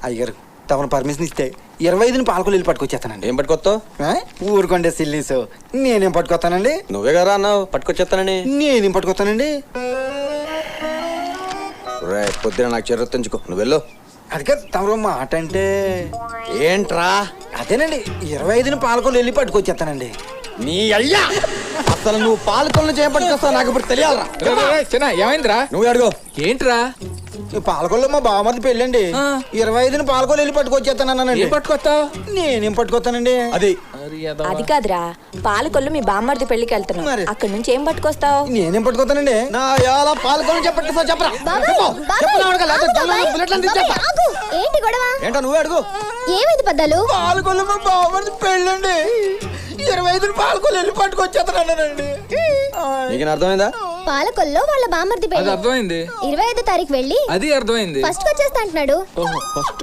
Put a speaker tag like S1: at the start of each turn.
S1: అయ్యగారు తమను పర్మిషన్ ఇస్తే 25 పాలకొల్లు వెళ్ళి పట్టుకొచ్చేస్తానండి.
S2: ఏం పట్టుకొస్తావు?
S1: ఊరుకోండి సిల్లీసు. నేనేం పట్టుకొస్తానండి?
S2: నువ్వే కదా అన్నావు పట్టుకొచ్చేస్తానని.
S1: నేనేం పట్టుకొస్తానండి?
S2: పొద్దున నాకు చెర్ర తెంచుకో, నువ్వు వెళ్ళు.
S1: అది కాదు తమరు మాట అంటే.
S2: ఏంట్రా?
S1: అదేనండి 25 పాలకొల్లు వెళ్ళి పట్టుకొచ్చేస్తానండి.
S2: నీ అయ్యా అసలు నువ్వు పాలకొల్లు చేపట్టుకొస్తావు నాకు ఇప్పుడు తెలియాలరా.
S3: చిన్న ఏమైందిరా?
S2: నువ్వే అడుగు.
S3: ఏంట్రా?
S1: ఈ పాలకొల్లు మా బావమరిది పెళ్ళండి. 25 పాలకొల్లు వెళ్ళి పట్టుకొచ్చేస్తానండి.
S3: పట్టుకొస్తావు?
S1: నేనేం పట్టుకొస్తానండి?
S4: అది కాదురా, పాలకొల్లు మీ బామ్మర్ది పెళ్లికి వెళ్తున్నావు,
S1: మరి.
S4: అక్కడ నుంచి ఏం పట్టుకొస్తావు?
S1: నేనేం పట్టుకొస్తానండి?
S2: నా యాల పాలకొల్లు చేపట్టుకొస్తావు చెప్పరా.
S5: ఏంటి గొడవ?
S2: ఏంటో నువ్వే అడుగు.
S5: ఏమైంది పెద్దలు?
S1: పాలకొల్లు మా బావమరిది పెళ్ళండి. 25 పాలకొల్లు వెళ్ళి పట్టుకొచ్చేస్తానండి.
S2: నీకు అర్థమైందా?
S5: పాలకొల్లో వాళ్ళ బామ్మర్ది
S3: అది
S5: పెళ్లి
S3: అర్థమైంది.
S5: 25వ తారీఖు వెళ్ళి
S3: అది అర్థమైంది.
S5: ఫస్ట్ వచ్చేస్తా అంటున్నాడు.